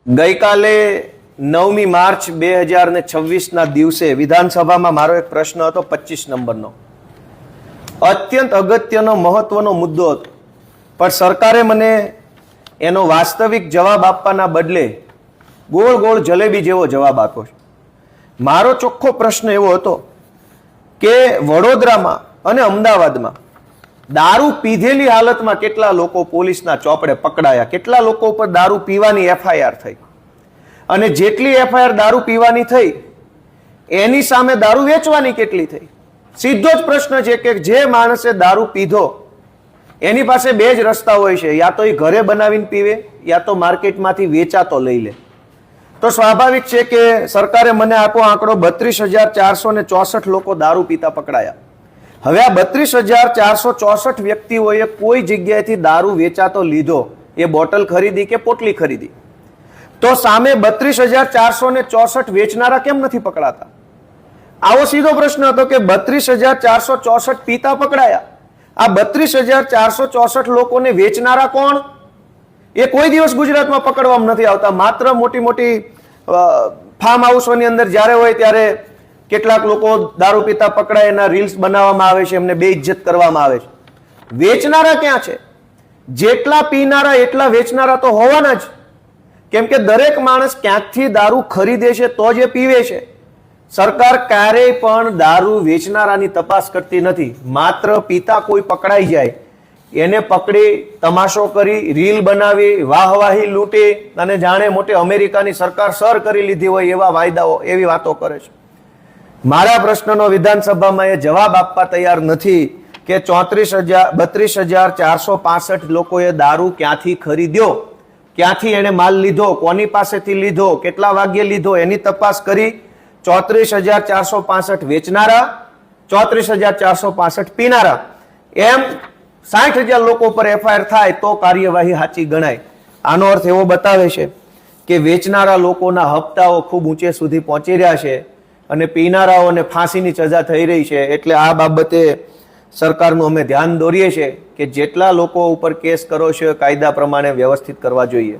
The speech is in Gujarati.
ગઈકાલે 9મી માર્ચ 2026ના દિવસે વિધાનસભામાં મારો એક પ્રશ્ન હતો 25 નંબરનો. અત્યંત અગત્યનો મહત્વનો મુદ્દો હતો, પણ સરકારે મને એનો વાસ્તવિક જવાબ આપવાના બદલે ગોળ ગોળ જલેબી જેવો જવાબ આપ્યો છે. મારો ચોખ્ખો પ્રશ્ન એવો હતો કે વડોદરામાં અને અમદાવાદમાં દારૂ પીધેલી હાલતમાં કેટલા લોકો પોલીસના ચોપડે પકડાયા, કેટલા લોકો ઉપર દારૂ પીવાની એફઆઈઆર થઈ, અને જેટલી એફઆઈઆર દારૂ પીવાની થઈ એની સામે દારૂ વેચવાની કેટલી થઈ. સીધો જ પ્રશ્ન છે કે જે માણસે દારૂ પીધો એની પાસે બે જ રસ્તા હોય છે, યા તો એ ઘરે બનાવીને પીવે યા તો માર્કેટમાંથી વેચાતો લઈ લે. તો સ્વાભાવિક છે કે સરકારે મને આપો આંકડો 32,464 લોકો દારૂ પીતા પકડાયા. હવે આ 32,464 વ્યક્તિઓએ કોઈ જગ્યાએથી દારૂ વેચાતો લીધો, એ બોટલ ખરીદી કે પોટલી ખરીદી, તો સામે 32,464 વેચનારા કેમ નથી પકડાતા? આવો સીધો પ્રશ્ન હતો કે 32,464 પીતા પકડાયા, આ 32,464 લોકોને વેચનારા કોણ? એ કોઈ દિવસ ગુજરાતમાં પકડવામાં નથી આવતા. માત્ર મોટી મોટી ફાર્મ હાઉસોની અંદર જ્યારે હોય ત્યારે કેટલાક લોકો દારૂ પીતા પકડાય, એના રીલ્સ બનાવવામાં આવે છે, એમને બેઇજ્જત કરવામાં આવે છે. વેચનારા ક્યાં છે? જેટલા પીનારા એટલા વેચનારા તો હોવાના જ, કેમ કે દરેક માણસ ક્યાંકથી દારૂ ખરીદે છે તો જ પીવે છે. સરકાર ક્યારેય પણ દારૂ વેચનારાની તપાસ કરતી નથી. માત્ર પીતા કોઈ પકડાઈ જાય એને પકડી તમાશો કરી, રીલ બનાવી, વાહવાહી લૂંટી અને જાણે મોટી અમેરિકાની સરકાર સર કરી લીધી હોય એવા વાયદાઓ, એવી વાતો કરે છે. મારા પ્રશ્નનો વિધાનસભામાં એ જવાબ આપવા તૈયાર નથી કે 32,465 લોકોએ દારૂ ક્યાંથી ખરીદ્યો, ક્યાંથી એને માલ લીધો, કોની પાસેથી લીધો, કેટલા વાગ્યે લીધો, એની તપાસ કરી 34,465 વેચનારા, 34,465 પીનારા, એમ 60,000 લોકો પર એફઆઈઆર થાય તો કાર્યવાહી સાચી ગણાય. આનો અર્થ એવો બતાવે છે કે વેચનારા લોકોના હપ્તાઓ ખૂબ ઊંચે સુધી પહોંચી રહ્યા છે અને પીનારાઓને ફાંસીની સજા થઈ રહી છે. એટલે આ બાબતે સરકારનું અમે ધ્યાન દોરીએ છીએ કે જેટલા લોકો ઉપર કેસ કરો છો કાયદા પ્રમાણે વ્યવસ્થિત કરવા જોઈએ.